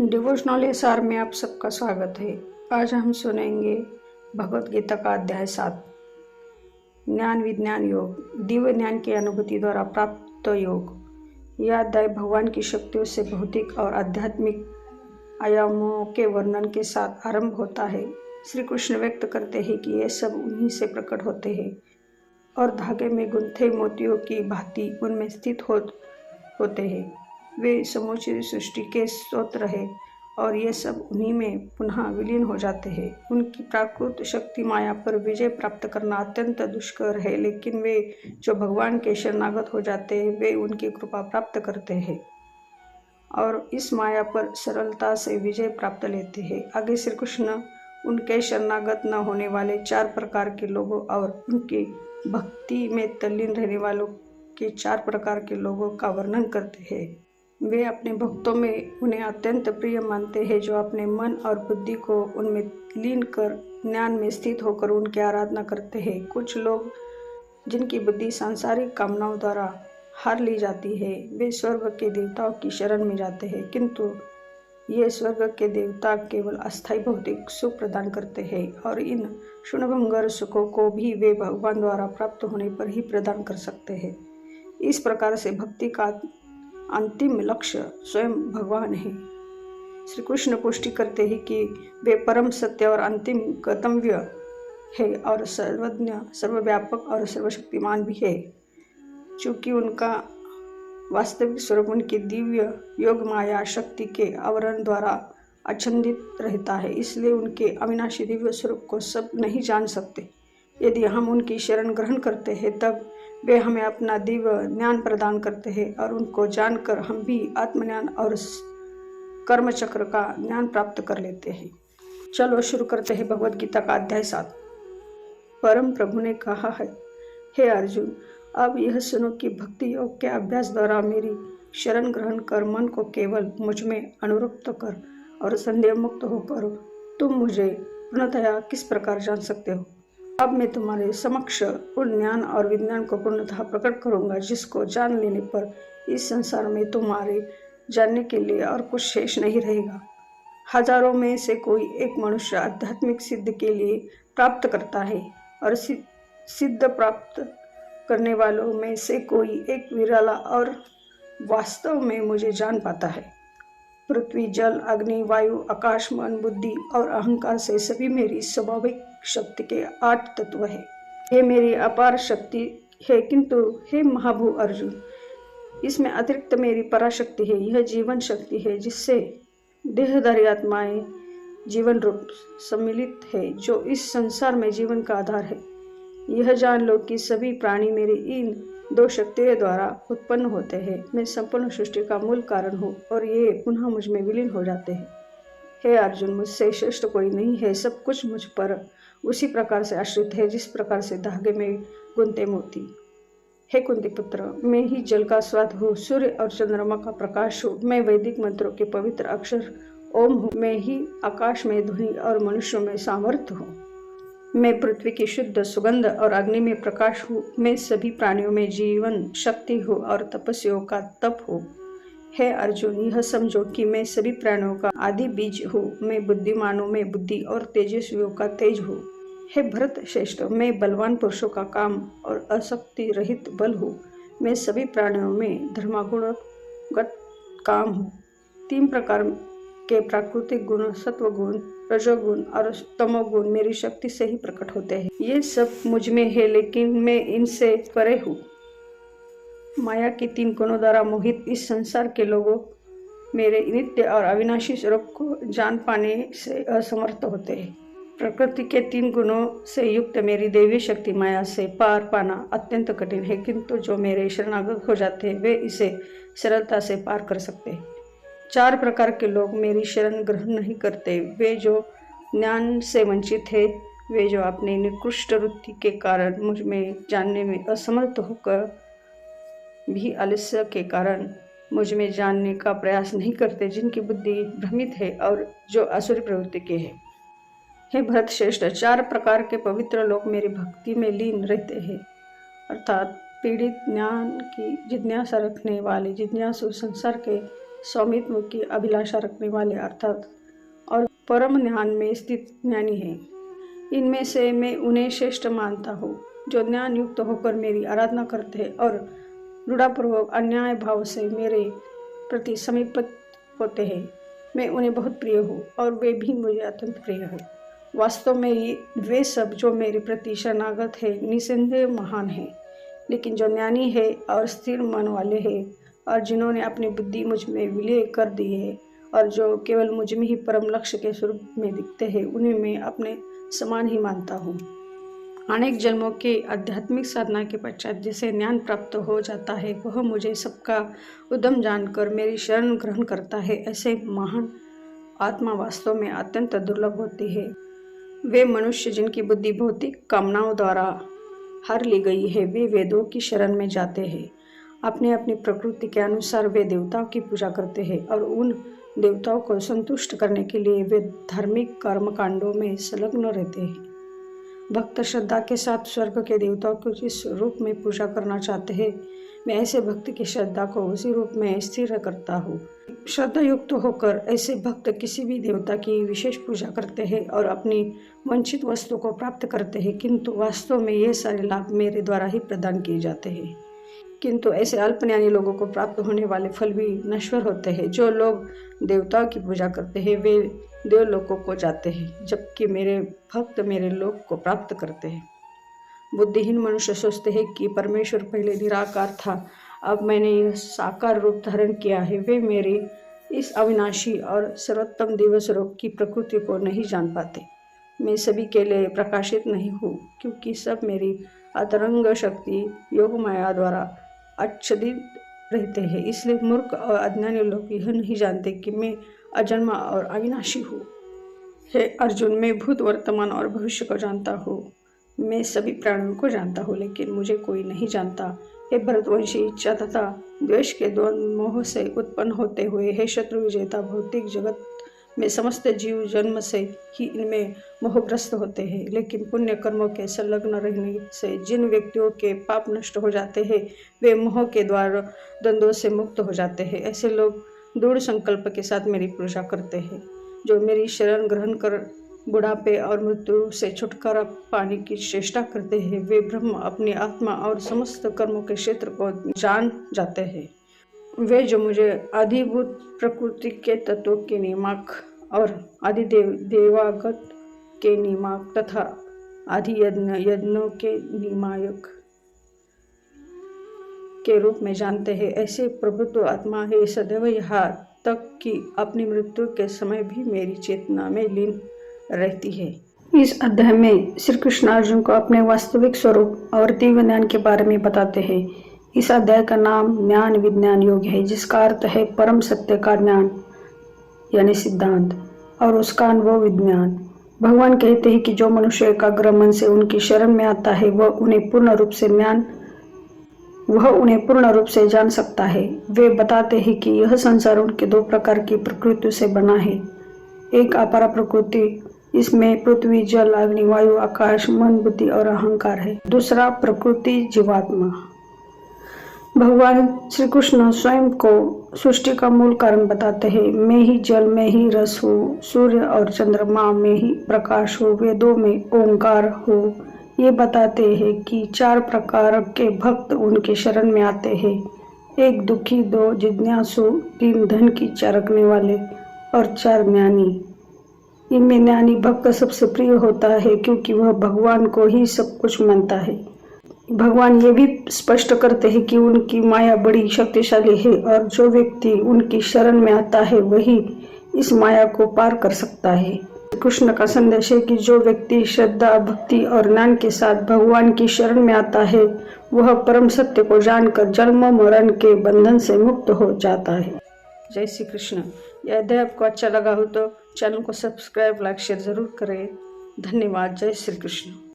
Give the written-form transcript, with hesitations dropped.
Devotional SR में आप सबका स्वागत है। आज हम सुनेंगे भगवत गीता का अध्याय 7 ज्ञान विज्ञान योग, दिव्य ज्ञान की अनुभूति द्वारा प्राप्त योग। यह अध्याय भगवान की शक्तियों से भौतिक और आध्यात्मिक आयामों के वर्णन के साथ आरंभ होता है। श्री कृष्ण व्यक्त करते हैं कि ये सब उन्हीं से प्रकट होते हैं और धागे में गुंथे मोतियों की भांति उनमें स्थित होते हैं। वे समूची सृष्टि के स्रोत है और ये सब उन्हीं में पुनः विलीन हो जाते हैं। उनकी प्राकृत शक्ति माया पर विजय प्राप्त करना अत्यंत दुष्कर है, लेकिन वे जो भगवान के शरणागत हो जाते हैं वे उनकी कृपा प्राप्त करते हैं और इस माया पर सरलता से विजय प्राप्त लेते हैं। आगे श्री कृष्ण उनके शरणागत न होने वाले 4 प्रकार के लोगों और उनकी भक्ति में तल्लीन रहने वालों के 4 प्रकार के लोगों का वर्णन करते हैं। वे अपने भक्तों में उन्हें अत्यंत प्रिय मानते हैं, जो अपने मन और बुद्धि को उनमें लीन कर ज्ञान में स्थित होकर उनकी आराधना करते हैं। कुछ लोग जिनकी बुद्धि सांसारिक कामनाओं द्वारा हार ली जाती है, वे स्वर्ग के देवताओं की शरण में जाते हैं, किंतु ये स्वर्ग के देवता केवल अस्थायी भौतिक सुख प्रदान करते हैं और इन क्षुणभंगर सुखों को भी वे भगवान द्वारा प्राप्त होने पर ही प्रदान कर सकते हैं। इस प्रकार से भक्ति का अंतिम लक्ष्य स्वयं भगवान है। श्री कृष्ण पुष्टि करते हैं कि वे परम सत्य और अंतिम गंतव्य है और सर्वज्ञ, सर्वव्यापक और सर्वशक्तिमान भी है। चूँकि उनका वास्तविक स्वरूप उनकी दिव्य योग माया शक्ति के आवरण द्वारा आच्छादित रहता है, इसलिए उनके अविनाशी दिव्य स्वरूप को सब नहीं जान सकते। यदि हम उनकी शरण ग्रहण करते हैं तब वे हमें अपना दिव्य ज्ञान प्रदान करते हैं और उनको जानकर हम भी आत्मज्ञान और कर्म चक्र का ज्ञान प्राप्त कर लेते हैं। चलो शुरू करते हैं भगवत गीता का अध्याय 7। परम प्रभु ने कहा है, हे अर्जुन, अब यह सुनो कि भक्ति योग के अभ्यास द्वारा मेरी शरण ग्रहण कर मन को केवल मुझ में अनुरक्त कर और संदेह मुक्त होकर तुम मुझे पूर्णतया किस प्रकार जान सकते हो। अब मैं तुम्हारे समक्ष उन ज्ञान और विज्ञान को पूर्णतः प्रकट करूंगा जिसको जान लेने पर इस संसार में तुम्हारे जानने के लिए और कुछ शेष नहीं रहेगा। हजारों में से कोई एक मनुष्य आध्यात्मिक सिद्ध के लिए प्राप्त करता है और सिद्ध प्राप्त करने वालों में से कोई एक विरला और वास्तव में मुझे जान पाता है। पृथ्वी, जल, अग्नि, वायु, आकाश, मन, बुद्धि और अहंकार से सभी मेरी स्वाभाविक शक्ति के 8 तत्व है। ये मेरी अपार शक्ति है, किंतु हे महाभू अर्जुन, इसमें अतिरिक्त मेरी पराशक्ति है। यह जीवन शक्ति है जिससे देहधारी आत्माएं जीवन रूप सम्मिलित है, जो इस संसार में जीवन का आधार है। यह जान लो कि सभी प्राणी मेरे इन 2 शक्तियों द्वारा उत्पन्न होते हैं। मैं संपूर्ण सृष्टि का मूल कारण हूँ और ये पुनः मुझ में विलीन हो जाते हैं। हे अर्जुन, मुझसे श्रेष्ठ कोई नहीं है। सब कुछ मुझ पर उसी प्रकार से आश्रित है जिस प्रकार से धागे में गुंथे मोती। हे कुंती पुत्र, मैं ही जल का स्वाद हूँ, सूर्य और चंद्रमा का प्रकाश हूँ। मैं वैदिक मंत्रों के पवित्र अक्षर ओम हूँ। मैं ही आकाश में ध्वनि और मनुष्यों में सामर्थ्य हूँ। मैं पृथ्वी की शुद्ध सुगंध और अग्नि में प्रकाश हूँ। मैं सभी प्राणियों में जीवन शक्ति हूँ और तपस्वियों का तप हूँ। हे अर्जुन, यह समझो कि मैं सभी प्राणियों का आदि बीज हूँ। मैं बुद्धिमानों में बुद्धि और तेजस्वियों का तेज हूँ। हे भरत श्रेष्ठ, मैं बलवान पुरुषों का काम और अशक्ति रहित बल हूँ। मैं सभी प्राणियों में धर्मगुणगत काम हूँ। 3 प्रकार के प्राकृतिक गुण, सत्व गुण, रजोगुण और तमोगुण मेरी शक्ति से ही प्रकट होते हैं। ये सब मुझ में है, लेकिन मैं इनसे परे हूँ। माया के 3 गुणों द्वारा मोहित इस संसार के लोगों मेरे नित्य और अविनाशी स्वरूप को जान पाने से असमर्थ होते हैं। प्रकृति के 3 गुणों से युक्त मेरी दैवी शक्ति माया से पार पाना अत्यंत कठिन है, किंतु जो मेरे शरणागत हो जाते हैं वे इसे सरलता से पार कर सकते हैं। 4 प्रकार के लोग मेरी शरण ग्रहण नहीं करते। वे जो ज्ञान से वंचित है, वे जो अपने निकृष्ट वृत्ति के कारण मुझ में जानने में असमर्थ होकर भी आलस्य के कारण मुझ में जानने का प्रयास नहीं करते, जिनकी बुद्धि भ्रमित है और जो आसुरी प्रवृत्ति के हैं। हे भरत श्रेष्ठ, 4 प्रकार के पवित्र लोग मेरी भक्ति में लीन रहते हैं, अर्थात पीड़ित, ज्ञान की जिज्ञासा रखने वाले, जिज्ञासु, संसार के स्वामित्व की अभिलाषा रखने वाले अर्थात और परम ध्यान में स्थित ज्ञानी है। इनमें से मैं उन्हें श्रेष्ठ मानता हूँ जो ज्ञान युक्त होकर मेरी आराधना करते हैं और दृढ़पूर्वक अन्याय भाव से मेरे प्रति समीपित होते हैं। मैं उन्हें बहुत प्रिय हूँ और वे भी मुझे अत्यंत प्रिय हैं। वास्तव में वे सब जो मेरे प्रति शरणागत है निसंदेह महान है, लेकिन जो ज्ञानी है और स्थिर मन वाले हैं और जिन्होंने अपनी बुद्धि मुझ में विलय कर दी है और जो केवल मुझ में ही परम लक्ष्य के स्वरूप में दिखते हैं, उन्हें मैं अपने समान ही मानता हूँ। अनेक जन्मों के आध्यात्मिक साधना के पश्चात जिसे ज्ञान प्राप्त हो जाता है, वह मुझे सबका उद्यम जानकर मेरी शरण ग्रहण करता है। ऐसे महान आत्मा वास्तव में अत्यंत दुर्लभ होती है। वे मनुष्य जिनकी बुद्धि भौतिक कामनाओं द्वारा हार ली गई है, वे वेदों की शरण में जाते हैं। अपनी अपनी प्रकृति के अनुसार वे देवताओं की पूजा करते हैं और उन देवताओं को संतुष्ट करने के लिए वे धार्मिक कर्मकांडों में संलग्न रहते हैं। भक्त श्रद्धा के साथ स्वर्ग के देवताओं को जिस रूप में पूजा करना चाहते हैं, मैं ऐसे भक्त की श्रद्धा को उसी रूप में स्थिर करता हूँ। श्रद्धा युक्त होकर ऐसे भक्त किसी भी देवता की विशेष पूजा करते हैं और अपनी वंचित वस्तु को प्राप्त करते हैं, किंतु वास्तव में ये सारे लाभ मेरे द्वारा ही प्रदान किए जाते हैं। किंतु ऐसे अल्पज्ञानी लोगों को प्राप्त होने वाले फल भी नश्वर होते हैं। जो लोग देवताओं की पूजा करते हैं वे देवलोकों को जाते हैं, जबकि मेरे भक्त मेरे लोक को प्राप्त करते हैं। बुद्धिहीन मनुष्य सोचते हैं कि परमेश्वर पहले निराकार था, अब मैंने यह साकार रूप धारण किया है। वे मेरी इस अविनाशी और सर्वोत्तम दिवस रूप की प्रकृति को नहीं जान पाते। मैं सभी के लिए प्रकाशित नहीं हूँ, क्योंकि सब मेरी अतरंग शक्ति योग माया द्वारा आच्छादित रहते हैं। इसलिए मूर्ख और अज्ञानी लोग यह नहीं जानते कि मैं अजन्मा और अविनाशी हूँ। हे अर्जुन, मैं भूत वर्तमान और भविष्य को जानता हूँ। मैं सभी प्राणियों को जानता हूँ, लेकिन मुझे कोई नहीं जानता। हे भरतवंशी, इच्छा तथा द्वेष के द्वंद्व मोह से उत्पन्न होते हुए हे शत्रु विजेता, भौतिक जगत में समस्त जीव जन्म से ही इनमें मोहग्रस्त होते हैं, लेकिन पुण्य कर्मों के संलग्न रहने से जिन व्यक्तियों के पाप नष्ट हो जाते हैं, वे मोह के द्वारा द्वंद्वों से मुक्त हो जाते हैं। ऐसे लोग दृढ़ संकल्प के साथ मेरी पूजा करते हैं। जो मेरी शरण ग्रहण कर बुढ़ापे और मृत्यु से छुटकारा पाने की चेष्टा करते हैं, वे ब्रह्म अपनी आत्मा और समस्त कर्मों के क्षेत्र को जान जाते हैं। वे जो मुझे आदिभूत प्रकृति के तत्वों के नियामक और आदि देवागत के नियामक तथा आदि यज्ञों के नियामक के रूप में जानते हैं, ऐसे प्रभुत्व आत्मा है सदैव यहाँ तक कि अपनी मृत्यु के समय भी मेरी चेतना में लीन रहती है। इस अध्याय में श्री कृष्ण अर्जुन को अपने वास्तविक स्वरूप और दिव्य ज्ञान के बारे में बताते हैं। इस अध्याय का नाम ज्ञान विज्ञान योग है, जिसका अर्थ है परम सत्य का ज्ञान यानी सिद्धांत और उसका अनुभव विज्ञान। भगवान कहते हैं कि जो मनुष्य एकाग्र मन से उनकी शरण में आता है वह उन्हें पूर्ण रूप से जान सकता है। वे बताते हैं कि यह संसार उनके दो प्रकार की प्रकृति से बना है। एक अपारा प्रकृति, इसमें पृथ्वी जल अग्नि वायु आकाश मन बुद्धि और अहंकार है। दूसरा प्रकृति जीवात्मा। भगवान श्री कृष्ण स्वयं को सृष्टि का मूल कारण बताते हैं। मैं ही जल में ही रस हूँ, सूर्य और चंद्रमा में ही प्रकाश हूँ, वेदों में ओंकार हूँ। ये बताते हैं कि 4 प्रकार के भक्त उनके शरण में आते हैं। 1 दुखी, 2 जिज्ञासु, 3 धन की इच्छा रखने वाले और 4 ज्ञानी। इनमें ज्ञानी भक्त सबसे प्रिय होता है, क्योंकि वह भगवान को ही सब कुछ मानता है। भगवान ये भी स्पष्ट करते हैं कि उनकी माया बड़ी शक्तिशाली है और जो व्यक्ति उनकी शरण में आता है वही इस माया को पार कर सकता है। कृष्ण का संदेश है कि जो व्यक्ति श्रद्धा भक्ति और ज्ञान के साथ भगवान की शरण में आता है वह परम सत्य को जानकर जन्म मरण के बंधन से मुक्त हो जाता है। जय श्री कृष्ण। यह अध्याय आपको अच्छा लगा हो तो चैनल को सब्सक्राइब लाइक शेयर जरूर करें। धन्यवाद। जय श्री कृष्ण।